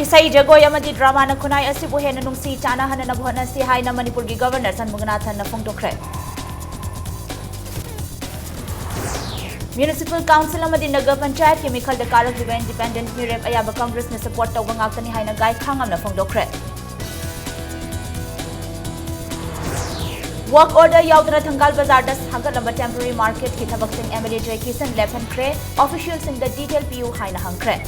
Isai jagoi amadi drama na kunai asibu hena nungsi chana hana na buhana si hai na Manipur gi Governor Sanmuganathan na phongdokre. Municipal Council amadi Nagar Panchayat ki mikhal da karak liba independent mirep ayaba Congress na support tawba ngaktani hai na gai khangam na phongdokre. Work order yaudana Thangal Bazar das hagat lamba temporary market ki thabak sing MLA Joy Kisan Lephan Kre official sing the detail PU hai na hangkre.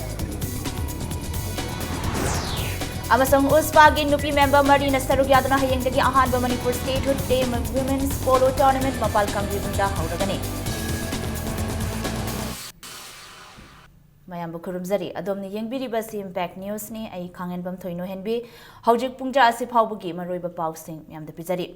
Amasang Uspagi Nupi member Marina Saruk Yadana Hayengdagi Ahanba Manipur Statehood Day Women's Polo Tournament Mapal Kangribunda Hauragani. Mayamba Kurumzari, Adomni Yangbiribasi Impact News ni ay Kangenbam Toino Henbi, Haujik Pungja Asip Haubugi, Maroiba Pausing, Yam the Pizari.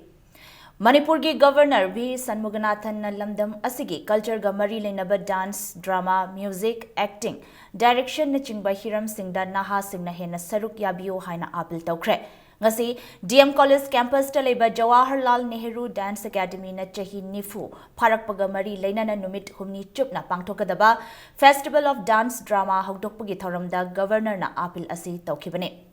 Manipur gi Governor V. Sanmuganathan na lamdam asigi culture ga mari lainaba dance, drama, music, acting, direction na chingba hiram singda naha singna hena saruk yabiyo haina apil tawkre. Ngasi DM College campus ta leba Jawaharlal Nehru Dance Academy na chahi nifu pharakpaga mari lainana numit humni chupna pangthokadaba Festival of Dance Drama hawdokpagi thoramda Governor na apil asi tawkhibane.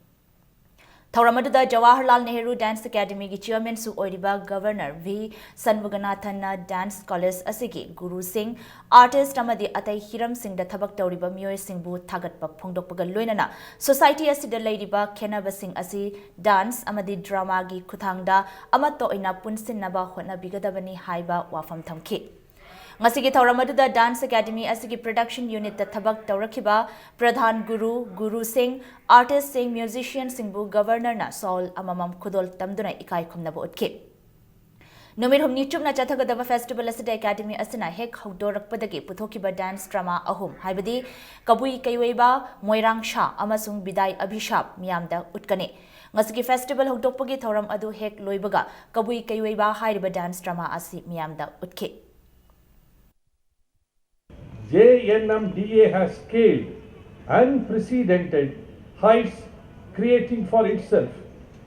Thauramadu Jawaharlal Nehru Dance Academy ki chairman su oiriba Governor V. Sanmuganathan na Dance College asigi Guru Singh artist amadi atai hiram singh da thabak tawriba mioy singbu thagatpa phongdokpaga loinana society asida leiriba khenaba singh asi dance amadi drama gi khuthangda amato ina punsinnaba hotnabigadabani haiba wafam thamki. Ngasigi Thauramadu Dance Academy asigi production unit da thabak tawrakhiba Pradhan Guru Singh, artist Singh, musician Singbu Governor na Saul amamam khudol tamduna ikai khumnaba utki. Numit humni chupna chathagadaba festival asida academy asina hek hawdorakpadagi puthokiba dance drama ahum haibadi Kabui Kaiweba Moirang Sha amasung Bidai Abhishap miyamda utkane. Ngasigi festival hawdokpagi thoram adu hek loibaga Kabui Kaiweba hairiba dance drama asi miyamda utki. JNMDA has scaled unprecedented heights, creating for itself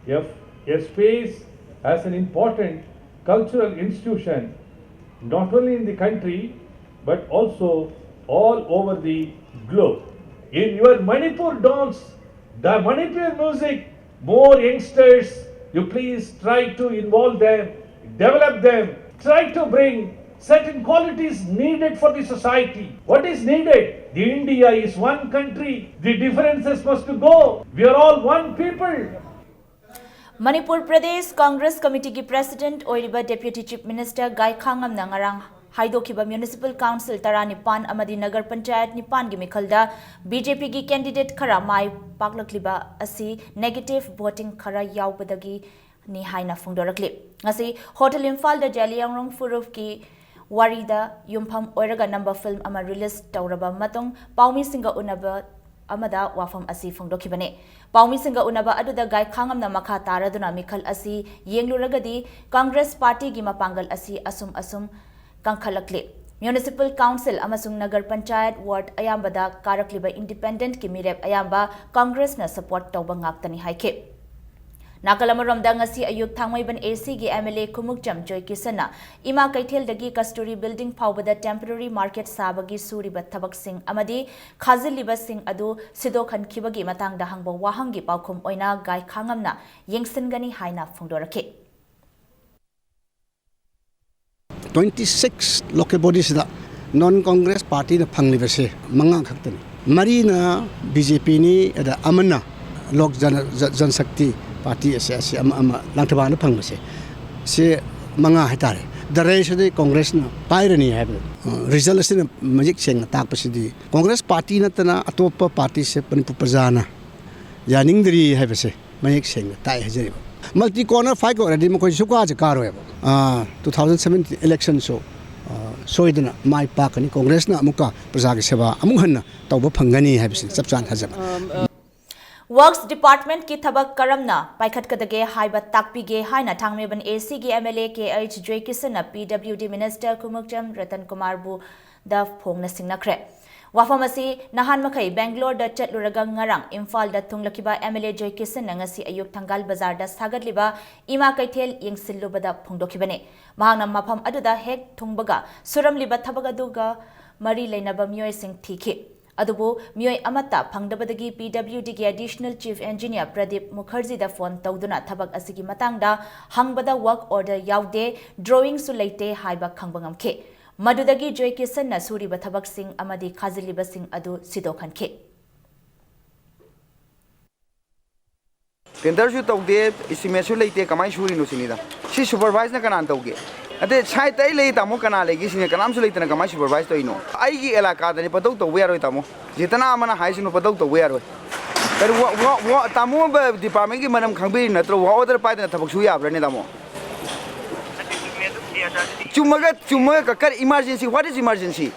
a space as an important cultural institution, not only in the country, but also all over the globe. In your Manipur dance, the Manipur music, more youngsters, you please try to involve them, develop them, try to bring certain qualities needed for the society. What is needed? The India is one country. The differences must go. We are all one people. Manipur Pradesh Congress Committee ki President oiriba Deputy Chief Minister Gai Khangam na ngarang haidokiba Municipal Council Taranipan amadi Nagar Panchayat Nipan gi mikhalda BJP gi candidate khara mai paklakliba asi negative voting khara yaubadagi ni haina phongdorakli. Ngasi Hotel Imphal da Jaliangrong Furuf ki Warida Yumpham Oiraga number film ama release tauraba matung Paumi Singa Unaba amada wafam asi phongdokibane. Paumi Singa Unaba aduda Gai Khangam na makha taraduna mikhal asi yengluragadi Congress Party gi mapangal asi asum kangkhalakle. Municipal Council amasung Nagar Panchayat Ward ayambada karakliba independent ki mirep ayamba Congress na support tawba ngaktani haike. Nakalamaramda ngasi ayuk thangmaiban AC gi MLA Kumukjam Joy Kisana ima kaithel dagi Kasturi building phawbada temporary market sabagi suriba thabak sing amadi khaziliba sing adu sido khankibagi matangda hangba wahangi paukhum oina Gai Khangamna yengsingani haina phongdorakhe. 26 local bodies da non-Congress party na phanglibase manga khaktani marina BJP ni ada amana lok jan shakti party ase ama langthaba na phangmase se manga hatare the rest of the Congress na pairani have result se magic seng tak pasidi Congress party na tana atopa party se Manipur prajana yaningdri have se magic seng tai hajari multi corner fight already mo koi suka ja karo 2017 election so soidana mai pakani Congress na amuka praja ge seva amung hanna tawba phangani have se chapchan hajaba Works Department ki thabak karamna paikhat kadage haiba takpige haina thangmeban AC gi MLA KH Joy Kisana PWD Minister Kumukjam Ratan Kumar bu da phongna singnakre. Wafamasi nahan makai Bangalore da chatluraga ngarang Imphal da thunglakiba MLA Joy Kisana ngasi ayuk Thangal Bazar da sagatliba ima kaithel yengsilubada phongdokibane. Mahangna mafam aduda hek thungbaga suramliba thabaga duga mari lainaba myoy sing thiki. अदुबो मियोय अमता फंगदबदगी PWD की additional chief engineer Pradeep Mukherjee दा phone तौदुना थबक असिगी मतंगदा हंगबदा work order याउदे drawing सु लेते हाइबा खंगबंगमखे मदुदगी Joy किसन न सूरीब थबक सिंह अमदी खाजिलिब सिंह अदु सिदोखनखे tender सु तौदे estimate सु लेते कमाई सूरी नो सिनीदा सी सुपरवाइज न कनान तौगे अते छाई तै ले तामो कना लेगी सिने कनाम सु लेते न कमाई सुपरवाइज तोइनो आईगी इलाका दनि पतौ तौवे यारोय तामो जितना अमना हाइसिनो पतौ तौवे यारोय तर वो तामो डिपार्टमेंट की मनम खंबी नत्रो वो ऑर्डर पाइदन थबक सु याब्रने तामो चुमगा कर इमरजेंसी व्हाट इज इमरजेंसी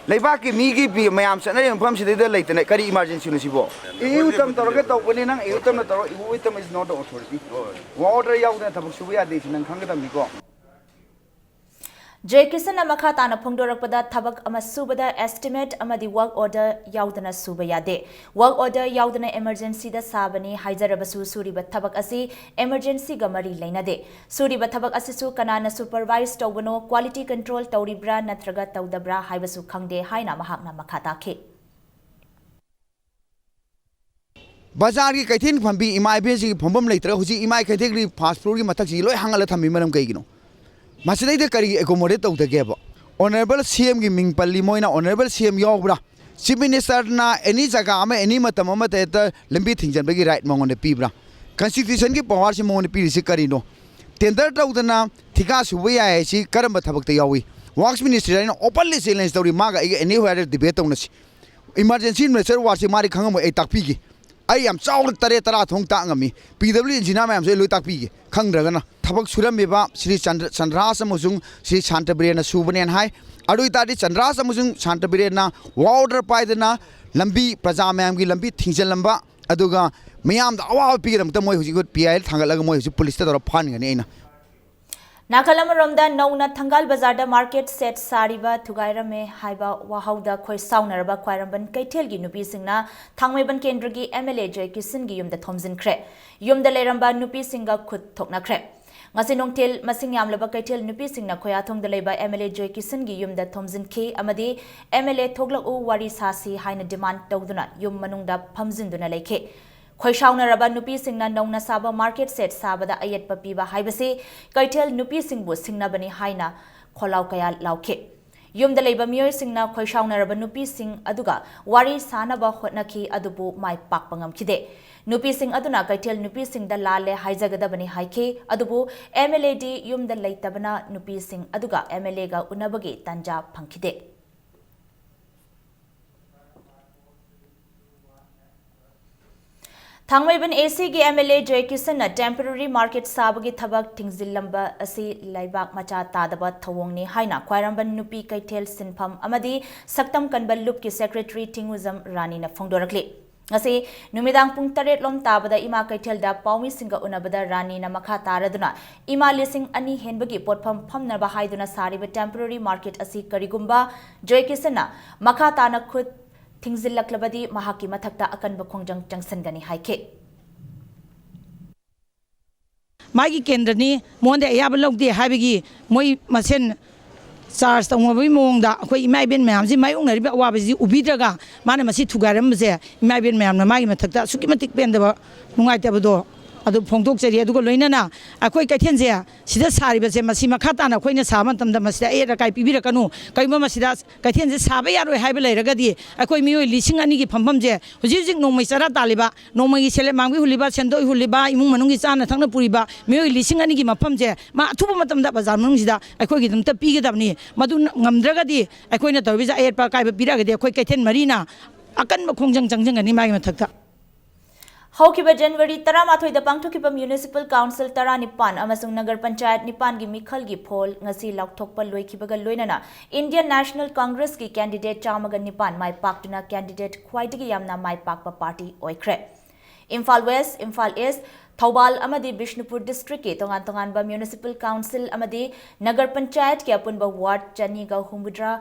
लेबाक की मीगी मयाम सनरे मफम सिदे लेतने करी इमरजेंसी नसिबो इउ तम तोरगे तौबनी नंग इउ तम तोरो इउ तम इज नॉट द अथॉरिटी वो ऑर्डर याउदे थबक सु या देसी नंग खंगदमिको जय किसन मखा ताना फोंदोरकपदा थबक अमा सुबदा एस्टिमेट अमदी वर्क ऑर्डर याउदना सुबा यादे वर्क ऑर्डर याउदना इमरजेंसी दा साबनी हाइजरबसु सुरिबा थबक असि इमरजेंसी गा मरी लेनादे सुरिबा थबक असिसु कनाना सुपरवाइज तौबनो क्वालिटी कंट्रोल तौरिब्रा नत्रगा तौदब्रा हाइबसु खंगदे हाइना महाकना मखा ताखे बाजार की कैथेन फंबी इमाई बेजी फंबम लेत्र हुजी इमाई कैथेगरी फास्ट फूड की मथक जी लोय हंगल थमी मरम कइगिनो मसदे करी एकोमोडेट तौदगेब ऑनरेबल सीएम की मिंग पल्ली मोइना ऑनरेबल सीएम यावब्रा चीफ मिनिस्टर ना एनी जगह में एनी मतम मत लंबी थिंजनबगी राइट मंगोने पीब्रा कॉन्स्टिट्यूशन की पावर से मंगोने पीरिसि करिनो टेंडर तौदना थिका सुबे याय सी करम थबक यावी वर्क्स मिनिस्टर ने ओपनली चैलेंज तौरी मागा एनी वेयर डिबेट तौनसी इमरजेंसी मिनिस्टर वार्ड से मारी खंगम ए ताकपीगी आई याम चाउर तरे तरा थोंग तांगमी PWD इंजिना मैम से लोय ताकपीगी खंगद्रगना थबक सुरमेबा श्री चंद्रास अमसुंग श्री शांतबिरेना सुबनेन हाय अडुई तादि चंद्रास अमसुंग शांतबिरेना वार्डर पाइदना लंबी प्रजा मैम की लंबी थिंजलंबा अदुगा मयाम दा अवा पीगदम त मोय हुजिगो PIL थांगलगा मोय हुजि पुलिस तोरा फानगने एना नाखलमरोमदा नौना थंगाल बाजार मार्केट सेट सारिबा थुगाइरमे हाइबा वाहौदा खोय साउनरबा ख्वाइरंबन कैथेलगी नुपीसिंगना थांगमेबन केंद्रगी MLA जय किसनगी युमदा थोमजिनख्रे युमदा लेरंबा नुपीसिंगा खुद थोकनाख्रे ngasi nongtel masing yamlaba kaitel nupisingna khoyathong dalaiba MLA joy kisangi yumda thomjinki amadi MLA thoglak u wari sasi haina demand tawduna yum manungda phamjinduna leikhe khoishaunaraba nupisingna nongna saba market set sabada ayetpa piba haibase kaitel nupisingbu singnabani haina kholaw kaya lauke yumda leiba miyoy singna khoishaunaraba nupising aduga wari sanaba hotnaki adubu mai pakpangam khide nupi sing aduna kaitel nupi sing da lale haijagadabani haike adubu MLA di yumda leitabana nupi sing aduga MLA ga unabagi tanja phangkhide Thangmaiban AC gi MLA Joy Kisan na temporary market sabagi thabak tingzillamba asi laibak macha tadaba thawongni haina khwairamban nupi kaitel sinpham amadi saktam kanbal loop ki secretary Tinguzam Rani na phongdorakli ngasi numidang pung 8 lom tabada ima kaitel da paumi singa unabada Rani na makha taraduna ima lising ani henbagi potpham phamna ba haiduna sariba temporary market asi karigumba Joy Kisan na makha tana khud थिंगजिल्लक्लबदी महाकी मथक्ता अकनब खोंजंग जंगसनगनी हाइके मागी केंद्रनी मोंदे याब लौदे हाबिगी मोय मसेन charge तंगबी मोंगदा अखोय इमाइबेन ma'am जी मायोंगनरिब अवाबजी उबिद्रगा माने मसी थुगारमजे इमाइबेन ma'am मागी मथक्ता सुकिमतिक पेंदबा नुंगाइतबदो अदु फोंदोकचरी अदुगो लोइनना अखोय कैथेनजे सिदा सारिबसे मसी मखाताना अखोयना सामन तमदा मसिदा era काय पिबिरकनु कैमा मसिदा कैथेनजे साबा यारोय HYBE लैरगदी अखोय मियोय लिसिंग अनि गी फंफमजे हुजिजिक नोंमै चरा तालिबा नोंमै सेले मांगबी हुलिबा सेंदोय हुलिबा इमुंग मनुंगी चाना थांना पुरिबा मियोय लिसिंग अनि गी मफमजे मा अथुबा मतमदा बाजार मनुंगसिदा अखोय गी दमता पिगदबनी मदु ngamdragadi अखोयना तौबिजा एरपा कायबा पिरागदी अखोय कैथेन मरीना अकन खोंजंग जंगजंगनी मागी मथक्ता हौकिबा जनवरी 13 दा पांगथोकिबा म्युनिसिपल काउंसिल 19 अमसुंग नगर पंचायत 9 गी मिखल गी फोल ngasi लाउथोकपा लोइखिबगा लोइनना इंडियन नेशनल कांग्रेस की कैंडिडेट चामगा 9 माय पाक्टुना कैंडिडेट ख्वाइदगी यामना माय पाकपा पार्टी ओइख्रे इम्फाल वेस्ट इम्फाल ईस्ट थौबाल अमदी बिष्णुपुर डिस्ट्रिक्ट के तोंगान तोंगान बा म्युनिसिपल काउंसिल अमदी नगर पंचायत के अपुनबा वार्ड चनीगा हुमुद्रा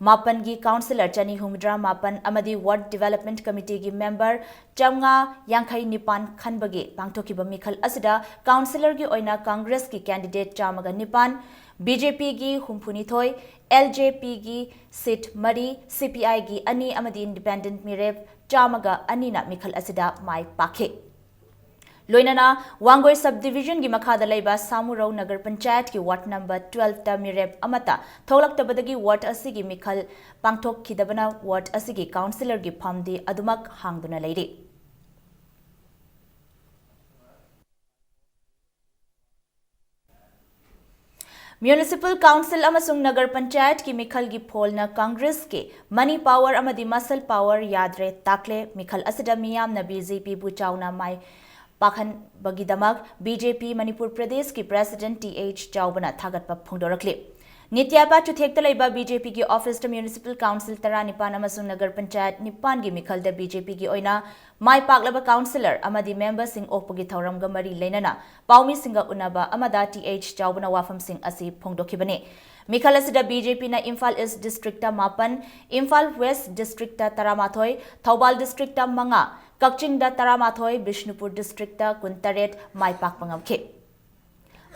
मापन की काउंसिलर चनी हुमद्रा मापन अमदी वार्ड डेवलपमेंट कमिटी की मेंबर चमगा यांखई निपान खनबगे पांगथोकिबा मिखल असदा काउंसिलर की ओइना कांग्रेस की candidate चामगा निपान BJP gi humpunithoi, LJP gi seat mari, CPI gi ani amadi independent mirep chamaga anina mikhal asida mai pakhe. Loinana Wangoi subdivision gi makhada laiba Samurau Nagar Panchayat ki ward number 12 ta mirep amata tholak tabadagi ward asigi mikhal pangthok khidabana ward asigi councillor gi phamdi adumak hangduna leiri. Municipal Council amasung Nagar Panchayat ki mikhal gi pholna Congress ke money power amadi muscle power yadre takle mikhal asida miyam na BJP bu chauna mai Pakhan Bagidamak BJP Manipur Pradesh ki President TH Chaubana Thagatpa Phongdorakle. Nityapa Chuthekta Laiba BJP ki Office to Municipal Council Tara Nipan amasung Nagar Panchayat Nipan gi mikhal da BJP ki oina Mai Paklaba Councillor amadi member sing okpagi thauram ga mari leinana Paumi Singa Unaba amada TH Chaubana wafam sing asi phongdokhibane. Mikhal asida BJP na Imphal East District ta Mapan, Imphal West District ta Taramathoi, Thoubal District ta Manga, Kakching da Taramathoi, Bishnupur District ta Kuntaret Mai Pakpangamkhe.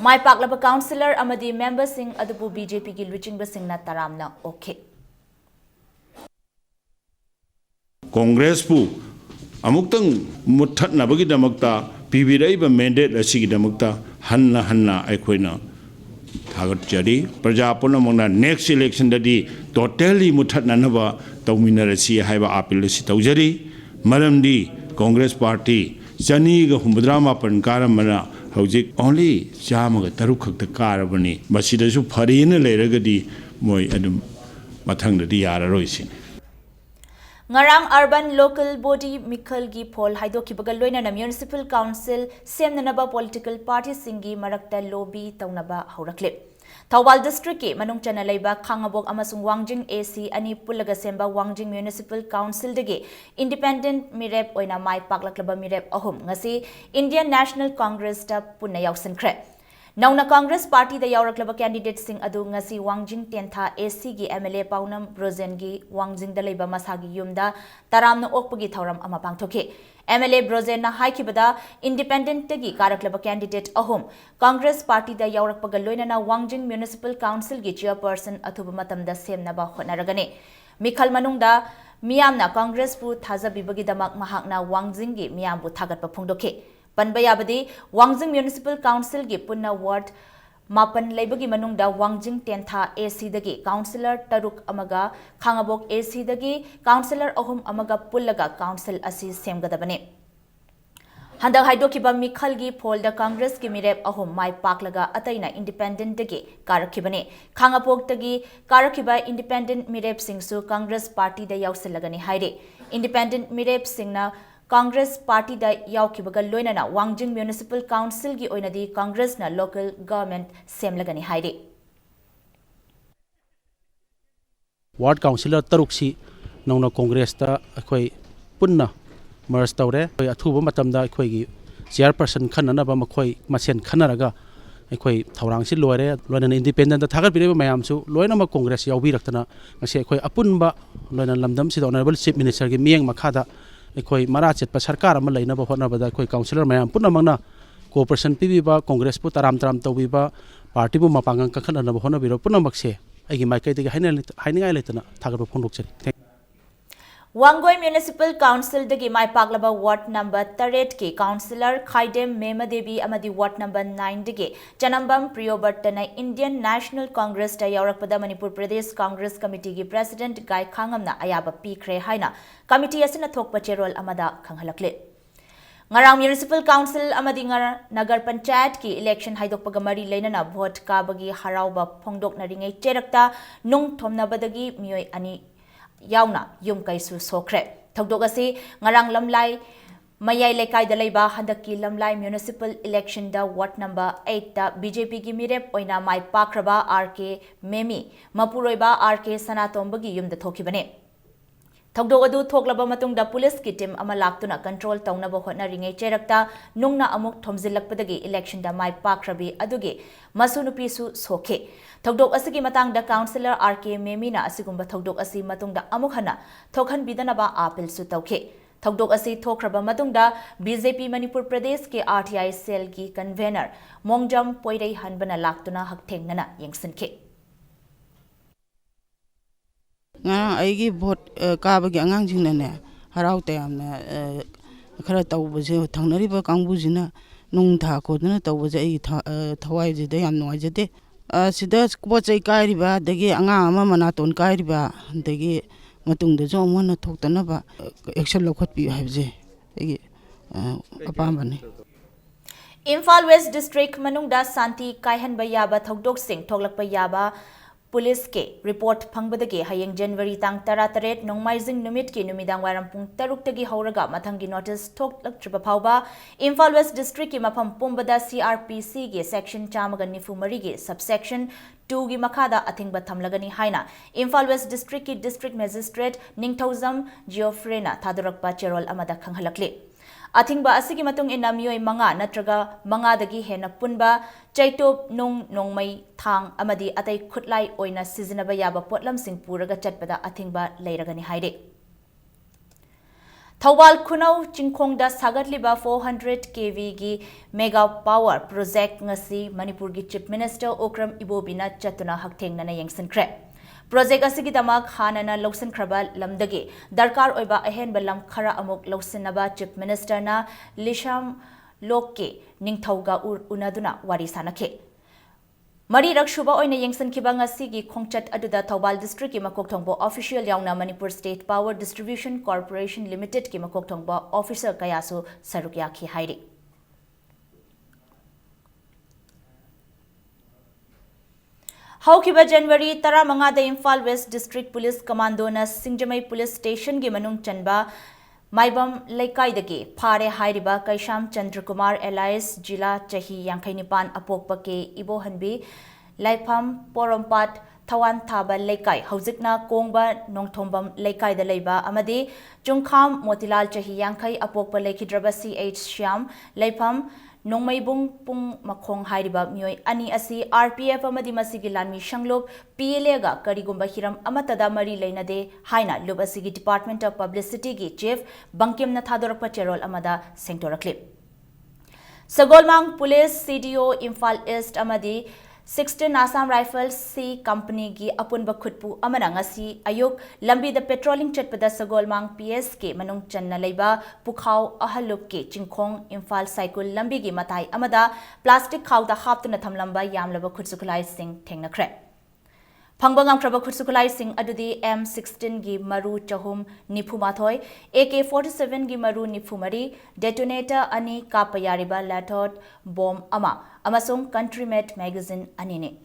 Mai Paklaba Councillor amadi member sing adubu BJP gi luchingba singna taramna okay. Congress pu amuktang muthatnabagi damakta pibiraiba mandate asigi damakta hanna aikhoina thagatjari praja punamangna next election dadi totally muthatnanaba tawminarasi haiba appeal si tawjari maramdi Congress party chani ga humdrama pan karamana hojik only chamaga taruk khakta karabani masidasu farina leiragadi moi adum mathangdadi yararoi sin Ngarang Urban Local Body Mikhal gi Phol Haidokibaga loinana Municipal Council semnanaba political parties singi marakta lobby taunaba haurakle. Thoubal District ki manung chana laiba Khangabok amasung Wangjing AC ani pulaga semba Wangjing Municipal Council dagi independent mirep oina mai paklaklaba mirep ahum ngasi Indian National Congress ta punna yausankre. Nauna Congress Party da yauraklaba candidate sing adu ngasi Wangjing Tentha AC gi MLA Paunam Brozen gi Wangjing da laiba masagi yumda taramna okpagi thauram ama pangthoke. MLA Brozen na haikibada independent tagi karaklaba candidate ahum Congress Party da yaurakpaga loinana Wangjing Municipal Council gi chairperson athuba matamda semnaba honaragane. Mikhal manungda miyamna Congress pu thazabibagi damak mahakna Wangjing gi miyambu thagatpa phongdoke. Panbayabadi Wangjing Municipal Council gi punna ward Mapan Laibagi Manungda Wangjing Tentha AC dagi Councillor Taruk Amaga Khangabok AC dagi Councillor Ahum Amaga Pullaga Council Asi Semgadabane. Handak Haidokiba Mikhal gi Polda Congress ki mirep Ahum Mai Paklaga Ataina Independent dagi Karakibane. Khangabok dagi Karakiba Independent Mirep Singsu Congress Party da Yausilagani Haide. Independent Mirep Singna Congress Party da yaukibaga loinana Wangjing Municipal Council gi oinadi Congress na local government semlagani haide. Ward Councillor Taruksi nauna Congress ta akhoi punna merge tawre akhoi athuba matamda akhoi gi chairperson khananaba makhoi masen khanaraga akhoi thaurang si loire loinana independent ta thagat bire mayam su loina ma Congress yaubi raktana ngase akhoi apunba loina lamdam si honorable chief minister gi mieng makhada akhoi mara chetpa sarkar ama leina ba hona bada akhoi councillor mayam punna mangna cooperation pibiba Congress pu taram tawbiba party bu mapangang kakhanana ba hona biro punna makse aigi mai kai de haingai letana thagat ba phondok chari. Wangoi Municipal Council dagi Mai Paklaba Ward number 38 ki Councillor Khaidem Mema Devi amadi Ward number 9 dagi Chanambam Priyobartana Indian National Congress da yaurakpada Manipur Pradesh Congress Committee gi President Gai Khangamna ayaba pikre haina committee asina thokpa cherol amada khanghalakle. Ngarang Municipal Council amadi Nagar Panchayat ki election haidokpaga mari leinana vote kabagi harauba phongdok naringai cherakta nung thomnabadagi mioi ani yauna yum kaisu sokre thokdogasi ngarang lamlai mayai lekai da leiba handaki lamlai municipal election da ward number 8 da BJP gi mirep oina mai pakraba RK Memi mapuroiba RK Sanatombagi yumda thokibane thokdogadu thoklaba matungda police ki team ama laktuna control tawnaba hotnaringai cherakta nungna amuk thomjilakpadagi election da mai pakrabi adugi masunupi su sokhe thokdok asigi matangda councillor RK Memina asigumba thokdok asi matungda amuk hana thokhan bidanaba appeal su tawkhe ꯊꯧꯗꯣꯛ ꯑꯁꯤ ꯊꯣꯛꯈ꯭ꯔꯕ ꯃꯇꯨꯡꯗ BJP Manipur Pradesh ke RTI cell ki convener Mongjam Poirei Hanbana laktuna haktengnana yengsinki. Nga aigi vote kaabagi angangsingna harau tayamna khara tawbase thangnariba kangbusina nung tha kodna tawbase ai thawai jide yam nuaijade sida pochai kairiba dagi anga ama manaton kairiba dagi matungda jo mona thoktanaba action lokhatpi haibje ai apambani Imphal West District Manungda Santi Kaihanba Yaba Thokdok Singh Thoklakpa Yaba Police ke report phangbadagi hayeng January tang 18 nongmaijing numit ki numidang waram pung 6 tagi hauraga mathangi notice thoklaktriba phauba Imphal West District ki mafam pumbada CRPC ge section chamaga nifumari ge subsection 2 gi makhada athingba thamlagani haina Imphal West District ki district magistrate Ningthauzam Geoffreyna thadurakpa cherol amada khanghalakle Athingba asigi matung ina miyoi manga natraga manga dagi hena punba chaitop nongmai thang amadi atai khutlai oina sizinaba yaba potlam sing puraga chatpada athingba leiragani haide Thawal Khunau Chingkhongda sagatliba 400 kV gi mega power project ngasi Manipur gi chief minister Okram Ibobina chatuna haktengnana yengsinkre Project asigi damak hanana lawsin khraba lamdagi darkar oiba ahenba lam khara amuk lawsinaba chief minister na Lisham Lokke Ningthauga unaduna wari sanakhe Mari rakshuba oina yengsan kiba ngasigi khongchat aduda Thawbal district ki makok thongbo official yauna Manipur State Power Distribution Corporation Limited ki makok thongbo officer kayasu sarukya khi hairi Haukiba January 15 da Imphal West District Police Commando na Singjamai Police Station gi manung chanba Maibam Laikai dagi phare hairiba Kaisham Chandrakumar Elias Jila Chahi Yankainipan apokpa ke Ibo Hanbi Laifam Porompat Thawan Thaba Laikai Haujikna Kongba Nongthombam Laikai da leiba amadi Chungkham Motilal Chahi Yankai apokpa Laikhidraba CH Shyam Laifam Nongmaibung Pung Makhong Hairiba Mioi Ani Asi RPF Amadi Masigi Lanmi Shanglop PLA ga Karigumba Hiram Amatada Mari Lainade Haina Lub Asigi Department of Publicity gi Chief Bankim na Thadorakpa Cherol Amada Sengtoraklip Sagolmang Police CDO Imphal East Amadi 16 Assam Rifles C Company gi apunba khutpu amana ngasi ayuk lambi da patrolling chatpada Sagolmang PSK manung channa leiba pukhau ahalup ke chingkhong Imphal cycle lambi gi matai amada plastic khau da haptuna thamlamba yamlaba khutsukulai sing thengnakre Phangbangam kraba khutsukulai sing adudi M16 gi maru chahum nifumathoi AK47 gi maru nifumari detonator ani kapayariba lathot bomb ama amasung Countrymed magazine anine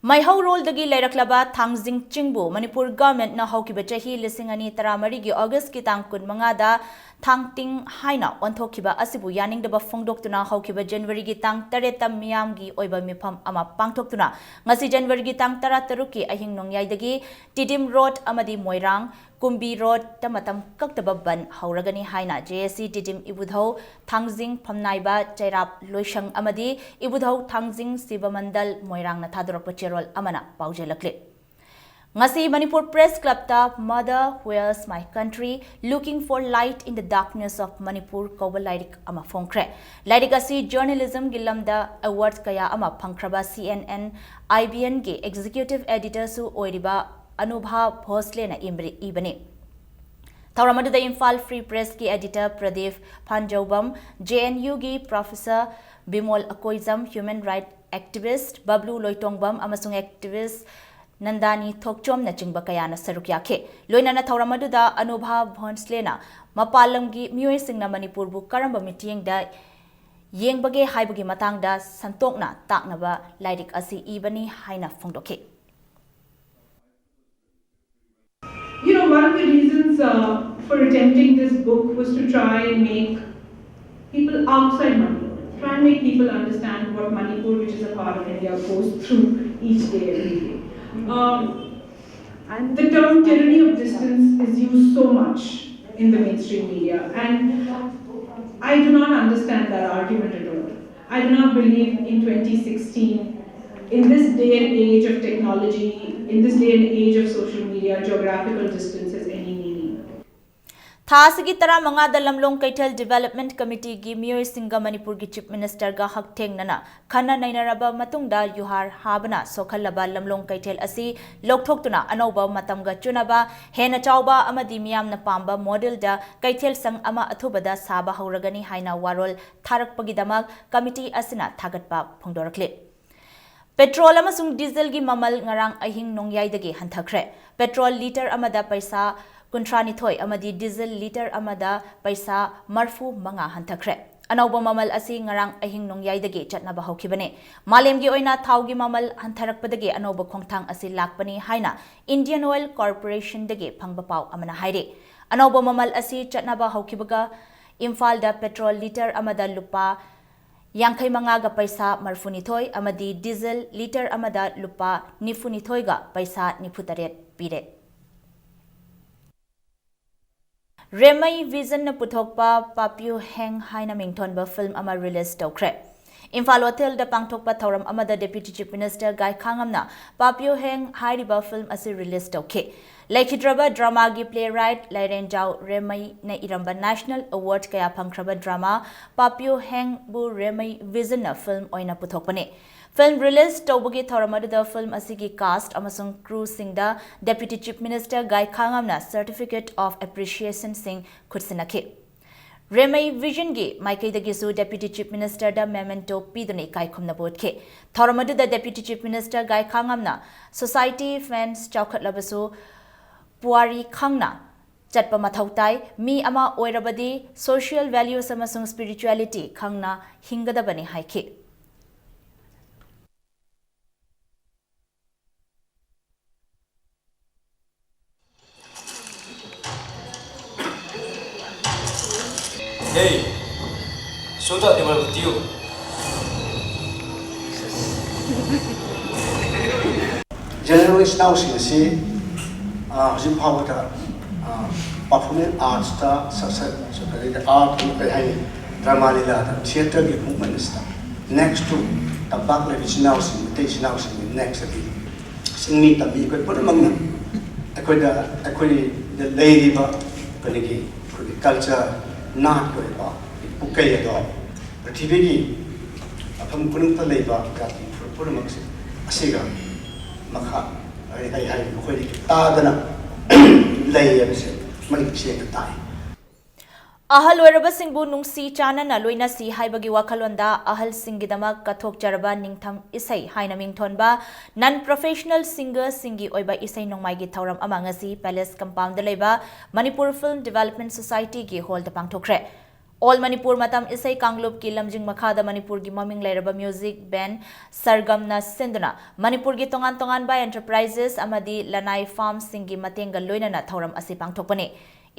Maihau role dagi Lairaklaba Thangjing Chingbu Manipur government na haukiba chahi lisingani taramari gi August ki tang kun mangada Thangting Haina onthokiba asibu yaningdaba phongdoktuna haukiba January gi tang tareta miyam gi oiba mifam ama pangthoktuna ngasi January gi tang 13 ki ahing nongyai dagi Tidim Road amadi Moirang Kumbi Road tamatam kaktaba ban hauragani haina JSC Tidim Ibudhau Thangjing Phamnaiba Chairap Loishang amadi Ibudhau Thangjing Sibamandal Moirang na thadorakpa cherol amana paujelakle Ngasi Manipur Press Club ta Mother Where's My Country Looking for Light in the Darkness of Manipur Koba Lairik ama phongkre Lairik asi journalism gilamda awards kaya ama phangkraba CNN IBN ge executive editor su oiriba Anubha Bhosle na ibane Tauramadu da Imphal Free Press ki editor Pradeep Panjaubam JNU gi Professor Bimol Akoizam human rights activist Bablu Loitongbam amasung activist Nandani Thokchom na chingba kayana sarukyakhe loinana thauramadu da Anubha Bhonslena mapalamgi miyoi singna Manipur bu karamba meeting da yengbage haibagi matangda santokna taknaba lairik asi ibani haina phongdokhe You know, one of the reasons for attempting this book was to try and make people outside Manipur, try and make people understand what Manipur, which is a part of India, goes through each day, every day. And the term tyranny of distance is used so much in the mainstream media, and I do not understand that argument at all. I do not believe in 2016 in this day and age of technology, in this day and age of social media, geographical distance has any meaning. Thasigi tara manga da lamlong kaitel development committee gi miyoi singa Manipur gi chief minister ga hak theng nana khana nainaraba matungda yuhar habana sokhallaba lamlong kaitel asi lokthok tuna anoba matam ga chunaba hena chawba amadi miyam na pamba model da kaitel sang ama athubada saba hauragani haina warol tharakpagi damak committee asina thagatpa phongdorakle Petrol amasung diesel gi mamal ngarang ahing nongyai dagi hanthakre petrol liter amada paisa Kuntrani thoi amadi diesel liter amada paisa marfu manga hanthakre anauba mamal asi ngarang ahing nongyai dagi chatna ba hokibane malem gi oina thau gi mamal hantharakpadagi anauba khongthang asi lakpani haina Indian Oil Corporation dagi phangba pau amana haire anauba mamal asi chatna ba hokibaga Imphal da petrol liter amada lupa Yankai manga ga paisa marfuni thoi amadi diesel liter amada lupa nifuni thoi ga paisa nifutaret pire Remai Vision na puthokpa Papyu Heng haina mingthonba film ama release tawkre Imphal Hotel da pangthokpa thauram amada Deputy Chief Minister Gai Khangamna Papyu Heng hairiba film asi release tawkhe Laikhidraba drama gi playwright Lairenjau Remai na iramba National Award kaya phangkraba drama Papyu Heng bu Remai Vision na film oina puthokpane Film release tawbagi thauramada film asigi cast amasung crew singda Deputy Chief Minister Gai Khangamna Certificate of Appreciation sing khutsinakhe Remai Vision gi Maikaidagi su Deputy Chief Minister da memento piduni kai khumna bodkhe thauramada da Deputy Chief Minister Gai Khangamna Society fans chawkhatlabasu Puari Khangna Chatpa mathautai mi ama oirabadi social values amasung spirituality khangna hingadabani haikhe Hey, sudah tiba betiu. Generally now see hujim phawata performing arts ta art hai drama lila ta theater gi movement sta next to tabak le now sing now sing next ati sing mi tambi ko pura mangna akoi the lady ba kanigi culture not ko ba pukai ado prithvi gi apam kunung ta leiba ka pura mangsi asiga makha ai ko di ta dana lei abse mani cheng tai Ahal oiraba singbu nungsi chana na loina si haibagi wakhalonda ahal singidama kathok charaba ningtham isai haina mingthonba non professional singer singi oiba isai nongmai gi thauram amangasi palace compound da leiba Manipur Film Development Society gi hall da pangthokre All Manipur matam isai kanglub ki lamjing makhada Manipur gi maming lairaba music band Sargam na sinduna Manipur gi tongan tongan by enterprises amadi Lanai Farm singi matenga loina na thauram asi pangthokpane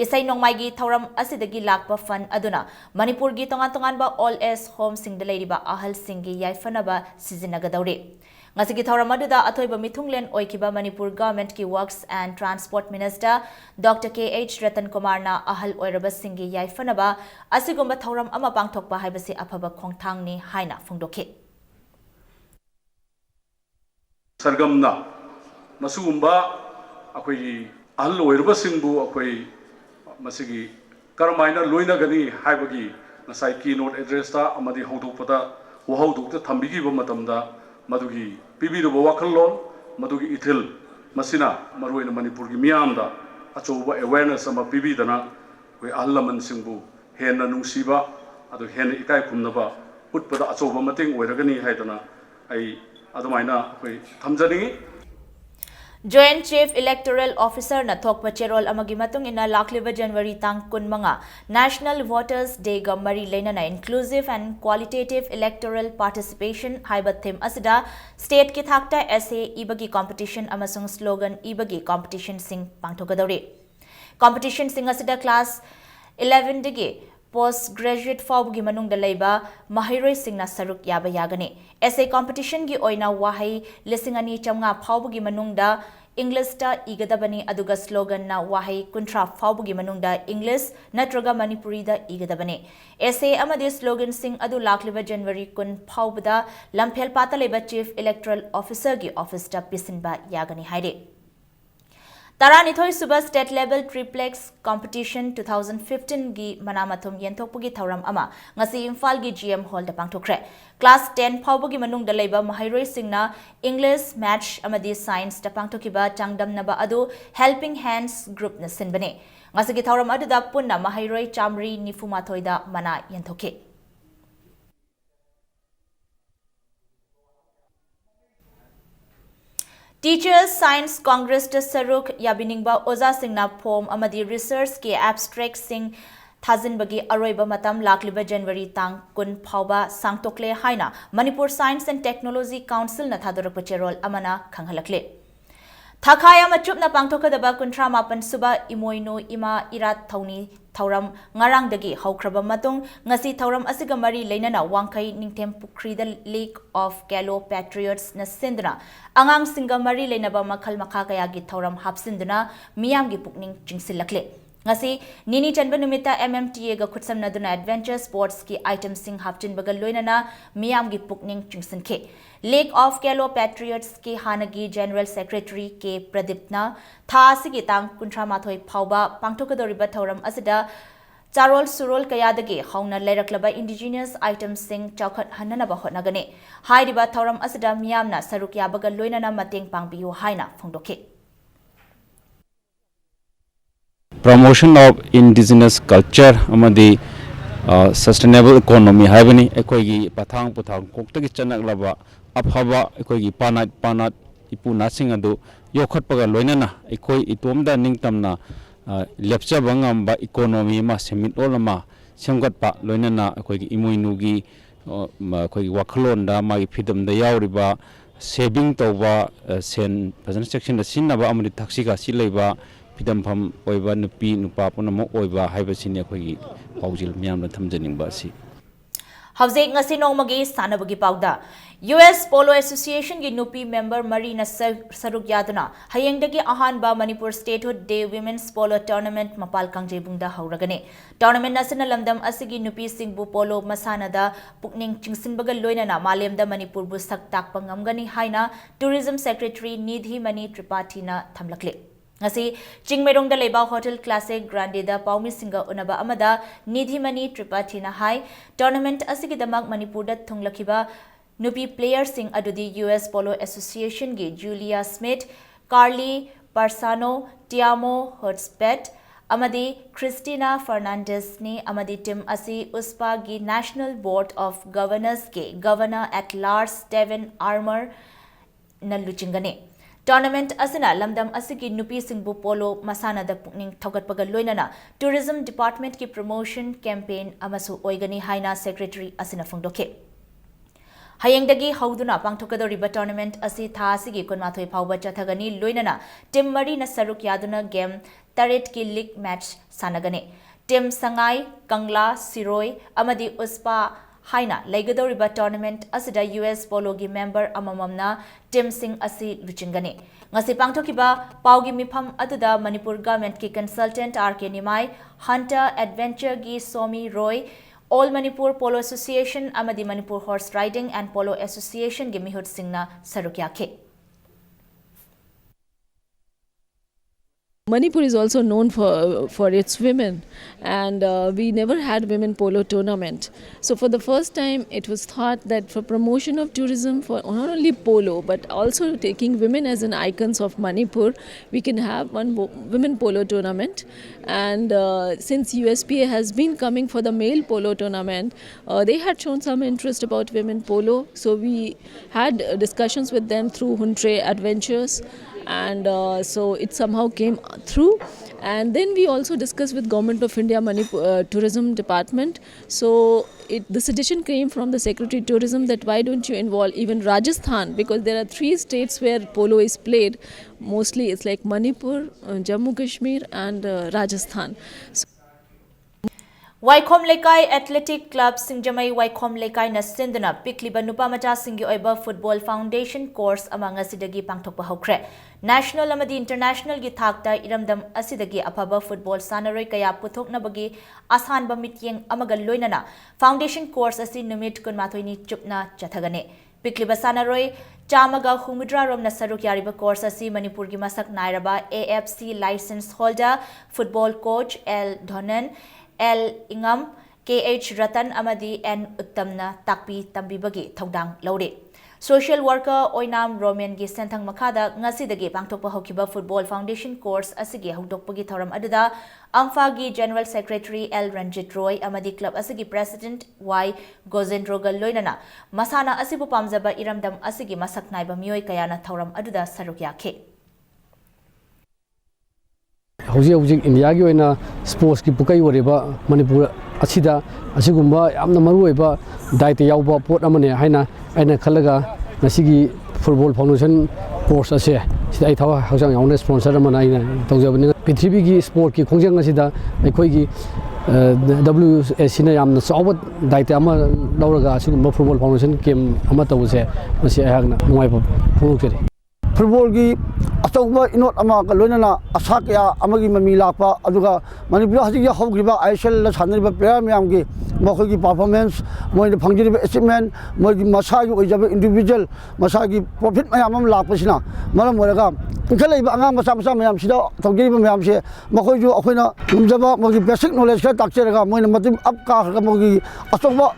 Isai nongmai gi thauram asidagi lakpa fund aduna Manipur gi tongan tongan ba all as home sing da leiriba ahal singi yaifanaba sizinagadaure ngasigi thauram aduda athoiba mithunglen oikiba Manipur government ki works and transport minister Dr KH Ratan Kumar na ahal oiraba singi yaifanaba asigumba thauram ama pangthokpa haibasi afaba khongthang ni haina phongdokhe Sargamna masugumba akoi ahal oiraba singbu akoi masigi karamaina loina gani haibagi nasai keynote address ta amadi hongdokpada wahawdukta thambigi ba matamda madugi pibido wakhallon madugi ithil masina maruina Manipur gi miyamda achoba awareness ama pibidana koi ahlaman singbu hena nungsiba adu hena ikai khumnaba utpada achoba mating oiragani haidana ai adumaina koi thamjani Joint Chief Electoral Officer na thokpa cherol amagi matung ina lakliba January tang kunmanga National Voters Day ga mari leina na inclusive and qualitative electoral participation haiba theme asida state ki thakta essay ibagi competition amasung slogan ibagi competition sing pangthogadore competition sing asida class 11 dige postgraduate fawgi manungda leiba mahiroi singna saruk yaba yagani essay competition gi oina wahai lisingani chamnga fawgi manungda English इगदबनी अदुगा slogan ना वाहै कुंथ्रा फाउबगी मनुंगदा English नत्रगा Manipuri दा इगदबनी एसे अमदे slogan Singh अदु लाखलिबा जनवरी कुन फाउबदा लम्फेल पाता लेबा chief electoral officer की ऑफिस दा पिसिनबा यागनी हाइरे Taranithoi Suba State Level Triplex Competition 2015 gi manamathum yenthokpugi thauram ama ngasi Imphal gi GM Hall da pangthokre. Class 10 phawbugi manung da leiba mahairoi singna English, Maths amadi Science da pangthokiba changdamnaba adu Helping Hands Group na sinbane. Ngasi gi thauram adu da punna mahairoi chamri nifumathoi da mana yenthoke. Teachers Science Congress da Saruk Yabiningba Oza Singna Form Amadi Research ki Abstract Sing Thazin Bagi Aroiba Matam Lakliba January Tang Kun Pauba Sangtokle Haina Manipur Science and Technology Council na Thadorak Pacherol Amana Kanghalakle. Thakaya machup na pangthokadaba kunthra mapan suba imoino ima irat thauni thauram ngarang dagi haukraba matung ngasi thauram asiga mari leinana wangkai ningthem pukri da Lake of Gallo Patriots na sindna angang singa mari leinaba makhal makha kaya gi thauram hapsinduna miyam gi pukning chingsilakle ngasi nini chanba numita MMTA ga khutsamna duna adventure sports ki item sing haptin bagal loinana miyam gi pukning chingsinke Lake of Gallo Patriots ki Hanagi General Secretary K Pradipna tha asigi tang kunthra mathoi phauba pangthokadoriba thauram asida charol surol kayadagi hauna leiraklaba indigenous items sing chawkhat hananaba hotnagane hairiba thauram asida miyamna saruk yabaga loinana mateng pangbiyu haina phongdokhe Promotion of indigenous culture amadi sustainable economy haibani ekoi pathang puthang koktagi chanaklaba afaba ekoi panat ipuna sing adu yokhatpaga loinana ekoi itomda ningtamna lepchaba ngamba economy ma semitolama semgatpa loinana ekoi imoinugi ekoi wakhlonda magi phidamda yauriba saving tawba sen president section da sinaba amadi thaksiga silaiba pidampham oiba nupi nupa punamo oiba haibasini ekoi paujil miyamna thamjaningba si Hawjek ngasi nongmagi sanabagi pauda US Polo Association gi nupi member Marina Saruk Yaduna hayengdagi ahanba Manipur Statehood Day Women's Polo Tournament mapal kangjebungda hauragane tournament nasina lamdam asigi nupi singbu polo masanada pukning chingsinbaga loinana malemda Manipur bu sak takpa ngamgani haina Tourism Secretary Nidhi Mani Tripathi na thamlakle ngasi Chingmerong da leba Hotel Classic Grande da Paumi Singa unaba amada Nidhi Mani Tripathi na hai tournament asigi damak Manipur da thunglakiba nupi player sing adudi US Polo Association gi Julia Smith, Carly Parsano, Tiamo Hertzpet, amadi Christina Fernandez ni amadi team asi USPA gi National Board of Governors ke Governor at Large Steven Armour naluchingane. Tournament asina lamdam asigi nupi singbu polo masana da pukning thogatpaga loinana Tourism Department ki promotion campaign amasu oigani haina secretary asina phongdokhe hayengdagi hauduna pangthokadoriba tournament asi tha asigi kunmathoi phawba chathagani loinana team mari na saruk yaduna game taret ki league match sanagane team sangai kangla siroi amadi uspa haina leigadoriba tournament asida US Polo gi member amamamna team sing asi luchingane ngasi pangthokiba paugi mifam aduda Manipur government ki consultant RK Nimai Hunter Adventure gi Somi Roy All Manipur Polo Association amadi Manipur Horse Riding and Polo Association gi mihut singna sarukya ke Manipur is also known for its women, and we never had women polo tournament. So for the first time, it was thought that for promotion of tourism, for not only polo but also taking women as an icons of Manipur, we can have one women polo tournament. And since USPA has been coming for the male polo tournament, they had shown some interest about women polo. So we had discussions with them through Huntre Adventures. And so it somehow came through, and then we also discussed with Government of India Manipur Tourism Department. So the suggestion came from the Secretary Tourism that why don't you involve even Rajasthan, because there are 3 states where polo is played. Mostly it's like Manipur, Jammu Kashmir and Rajasthan. Waikhom Lekai Athletic Club Singjamai Waikhom Lekai na sinduna pikliba nupa macha singi oiba Football Foundation course amang asidagi pangthokpa hokre. National amadi international gi thakta iramdam asidagi afaba football sanaroi kaya puthoknabagi asanba mityeng amaga loinana foundation course asi numit kunmathoini chupna chathagane. Pikliba sanaroi Chamaga Humudra Rom Nasaruk Yariba course asi Manipur gi masak nairaba AFC license holder football coach L Donan L Ingam KH Ratan Amadi N Uttamna Takpi Tambibagi Thaudang Laure. Social worker Oinam Roman gi senthang makada ngasidagi pangthokpa hokiba Football Foundation course asigi hongdokpagi thoram aduda Amfa gi General Secretary L Ranjit Roy amadi club asigi President Y Gozendro gal loinana masana asibu pamjaba iramdam asigi masaknaiba mioi kayana thoram aduda saruk yakhe. Hojik India gi oina sports ki pukai oreba Manipur asida asigumba yamna maru oiba daite yauba pot amane haina aina khalaga nasigi football foundation course ase sida ai thawa hausang yauna sponsor amana aina tawjabani prithvi gi sport ki khongjang asida aikoi gi WSC na yamna sawat daite ama lauraga asigumba football foundation kem ama tawse masi ayagna nuaiba phulukjari football gi atauba inot ama ka loinana asak ya amagi mami lakpa aduga Manipur hajig ya hogriba ISL la sanriba player myam gi mokhoi gi performance moi de phangriba achievement moi gi masa gi oijaba individual masa gi profit mayam am lakpasina maram moraga khalaiba anga masa masa mayam sida thogriba mayam se mokhoi ju akhoina lumjaba moi gi basic knowledge ka takcheraga moi na matim up ka ga moi gi atauba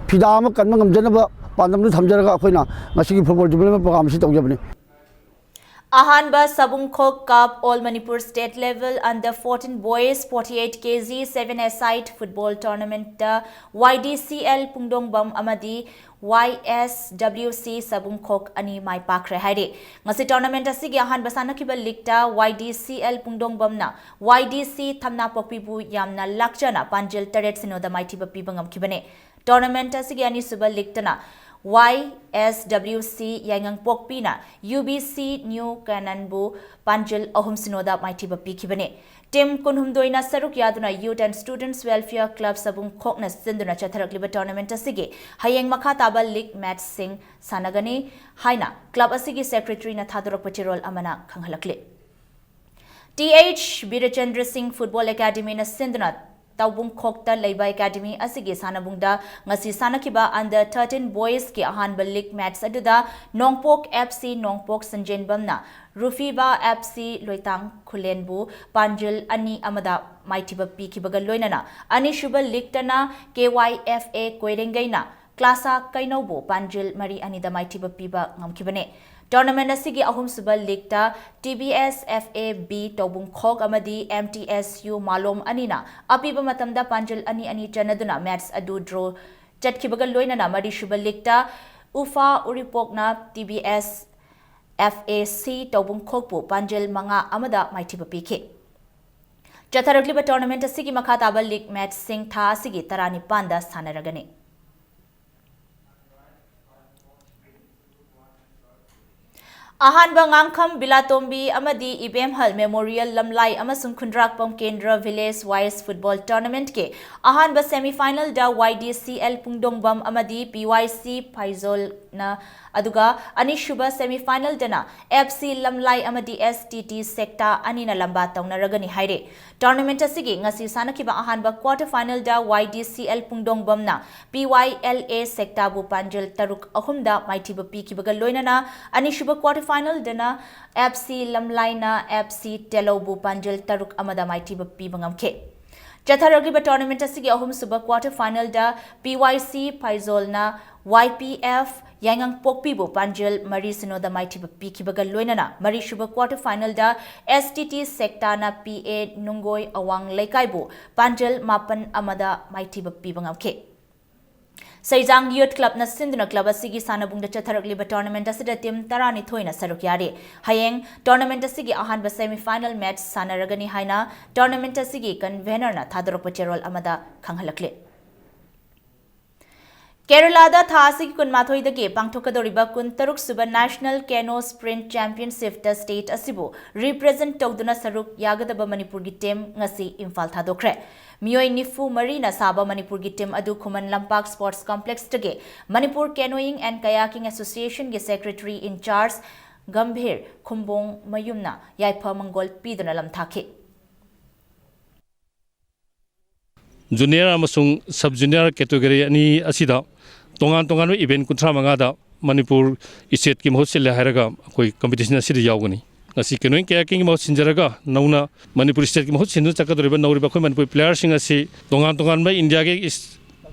phidama kan ngamjanaba pandam thamjaraga akhoina ngasi gi football development program si tawjabani Ahanba Sabungkhok Cup All Manipur State Level Under 14 Boys 48 kg 7-a-side Football Tournament YDCL Pungdongbam Amadi YSWC Sabungkhok Ani Mai Pakre Haide. Ngasi tournament asigi ahanba sanakiba ligta YDCL Pungdongbam na YDC Thamna Pokpibu Yamna Lakchana Panjil Taret Sinoda Maitiba Pibangam Kibane. Tournament asigi ani suba ligtana YSWC Yangang Pokpina UBC New Kananbu Panjil Ahum Sinoda Maitiba Pikibane. Tim Kunhumdoina Saruk Yaduna Youth and Students Welfare Club Sabung Kokna Sinduna Chatharakliba Tournament Asigi Hayang Makataba League Match Singh Sanagani Haina Club Asigi Secretary na Thadurok Patirol Amana Kanghalakli. TH Birachandra Singh Football Academy na Sinduna Taubung Kokta Leiba Academy asigi sanabungda ngasi sanakiba under 13 boys ki ahanba league match aduda Nongpok FC Nongpok Sanjenbamna Rufiba FC Loitang Khulenbu Panjil Ani Amada Maitiba Pikibaga Loinana Ani Shuba League Tana KYFA Koirengaina Klasa Kainobu Panjil Mari Anida Maitiba Piba Ngamkibane. Tournament asigi ahum suba league ta TBS FAB Tobung Khok amadi MTSU Malom Anina apiba matamda Panjil Ani chanaduna match adu draw chatkibaga loinana mari shuba league ta Ufa Uripokna TBS FAC Tobung Khokpu Panjil Manga Amada Maitiba PK. Chatharakliba tournament asigi makataba league match sing tha asigi tarani panda sanaragani. Ahanba Ngangkham Bilatombi Amadi Ibemhal Memorial Lamlai Amasung Khundrakpam Kendra Village Wise Football Tournament ke Ahanba semi-final da YDCL Pungdongbam Amadi PYC Paizol na aduga ani shuba semi-final dana FC Lamlai Amadi STT Sekta ani na lamba tawnaragani haire. Tournament asigi ngasi sanakiba ahanba quarter final da YDCL Pungdongbam na PYLA Sekta bu Panjil Taruk ahumda maitiba pikibaga loinana ani shuba quarter final dana FC Lamlai na FC Telobu Panjil Taruk amada maitiba pibangamke. Chatharakliba tournament asigi ahum suba quarter final da PYC Paizol na YPF Yangang Pokpibu Panjil Mari Sinoda Maitiba Pikibaga Loinana Mari Shuba quarter final da STT Sekta na PA Nungoi Awang Lekaibu Panjil Mapan Amada Maitiba Pibangamke. Saijang Youth Club na Sinduna Club asigi sanabungda chatharakliba tournament asida team tarani thoina saruk yare. Hayeng tournament asigi ahanba semi-final match sanaragani haina tournament asigi convener na Thadurok Patirol Amada Kanghalakle. Kerala da thasigi kunmathoi dagi pangthokadoriba kuntaruk suba National Cano Sprint Championship da state asibu represent tawduna saruk yagadaba Manipur gi team ngasi Imphal thadokre. Miyoi Nifu Marina Saba Manipur gi team adu Khuman Lampak Sports Complex tage Manipur Canoeing and Kayaking Association gi secretary in charge Gambhir Khumbong Mayumna Yaipa Mangol Pidana Lamthaki. Junior amasung sub junior category ani asida tongan event kuntra mangada Manipur state ki mahut sile hairaga koi competition asida yaugani ngasi canoeing kayaking mahut sinjaraga nauna Manipur state ki mahut sindu chakadoriba nauriba khoi Manipur players sing asi tongan mai India ge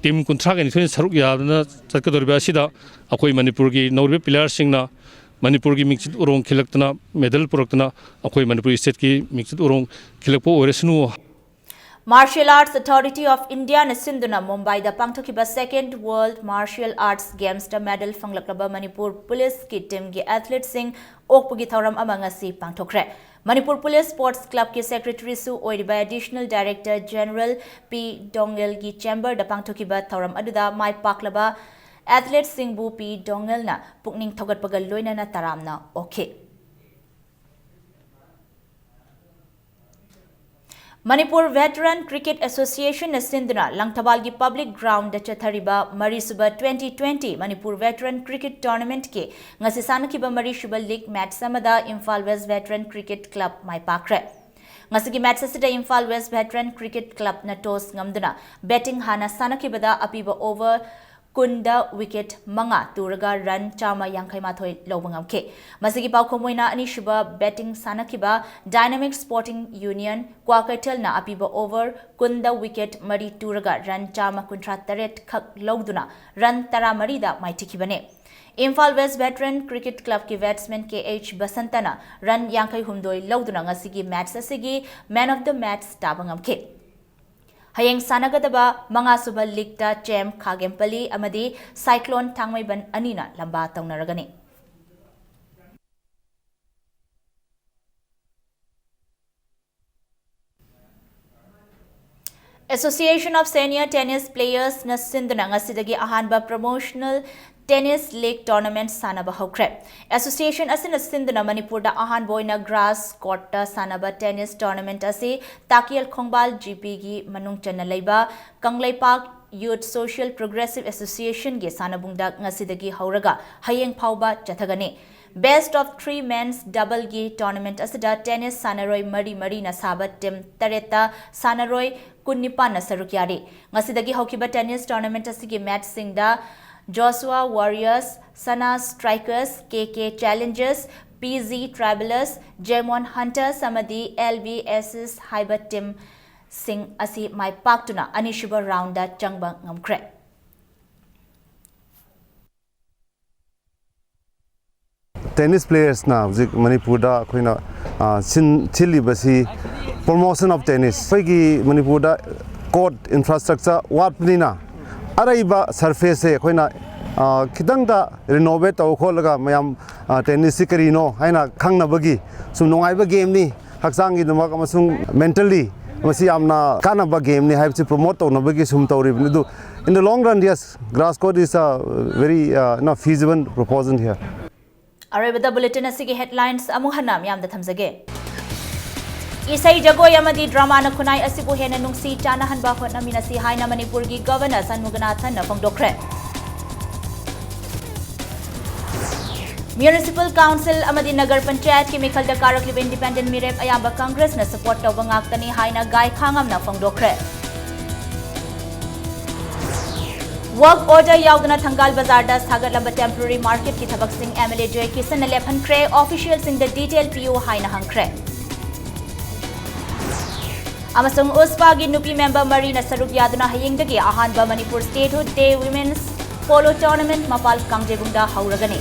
team kuntra ga ni thoi saruk yadna chakadoriba asida akoi Manipur gi nauriba players sing na Manipur ki mixed urong khilaktana medal puraktana akoi Manipur state ki mixed urong khilakpo oresnu. Martial Arts Authority of India na Sindhuna Mumbai da pangthokiba Second World Martial Arts Games da medal fanglaklaba Manipur Police ki team gi athlete sing okpugi thauram ama ngasi pangthokre. Manipur Police Sports Club ki secretary su oiriba Additional Director General P Dongel gi chamber da pangthokiba thauram aduda mai paklaba athlete sing bu P Dongel na pukning thogatpagal loina na taramna okay. Manipur Veteran Cricket Association na Sindhuna Langthabal gi public ground da chathariba Marisuba 2020 Manipur Veteran Cricket Tournament ke ngasi sanakiba Marisuba League match samada Imphal West Veteran Cricket Club mai pakre. Ngasi gi match asida Imphal West Veteran Cricket Club na toss ngamduna betting hana sanakibada apiba over Kunda wicket manga turaga run chama yankai mathoi lobangam ke. Masigi pau komoina anishuba betting sanakiba Dynamic Sporting Union Kwakatel na apiba over Kunda wicket mari turaga run chama kuntra taret khak logduna run tara mari da maitikibane. Imphal West Veteran Cricket Club ki batsman KH Basantana run yankai humdoi logduna ngasigi match asigi man of the match tabangam ke. Hayeng sanagadaba mga suba ligta Chem Khagempali amadi Cyclone Thangmaiban anina lamba taunaragani. Association of Senior Tennis Players na Sindhuna ngasidagi ahanba promotional Tennis League Tournament Sanaba Hokre. Association asina Sindhuna Manipur da ahan boina grass court Sanaba Tennis Tournament asi Takial Khongbal GP gi manung chana leiba Kanglai Park Youth Social Progressive Association ge sanabungda ngasidagi hauraga hayeng phauba chathagani. Best of 3 men's double gi tournament asida tennis sanaroi mari na sabat team tareta sanaroi kunnipa na sarukyari. Ngasidagi hokiba tennis tournament asigi match singda Joshua Warriors, Sana Strikers, KK Challengers, PZ Travelers, Jemon Hunters, Samadi LBS's Haiba Team Sing Asi Mai Paktuna Anishuba Rounda Changbang Ngamkre. Tennis players now, Manipur da koina chili basi promotion of tennis. Fagi Manipur da court infrastructure wat nina. Araiba surface se koina kitang da renovate tau kholaga mayam tennis sikarino haina khangna bagi sum nongaiba game ni haksang gi damak amasung mentally masi amna kana ba game ni haibchi promote tau na bagi sum tau rib du in the long run yes grass court is a very not feasible proposal here. Arabada bulletin asigi headlines amung hanam yam da thamjage. Isai jago yamadi drama na kunai asibu hena nungsi chana hanba khotna minasi haina Manipur gi governor Sanmuganathan na phongdokre. Municipal Council amadi Nagar Panchayat ki mikhal da karakliba independent mirep ayamba Congress na support tawba ngaktani haina gai khangam na phongdokre. Work order yaudana Thangal Bazar da Sagarlamba temporary market ki thabak sing MLA Joy Kisan na lephan kre officials in the detail PO haina hangkre. Amasung USPA gi nupi member Marina Saruk Yaduna hayengdagi ahanba Manipur Statehood Day Women's Polo Tournament mapal kangjebungda hauragani.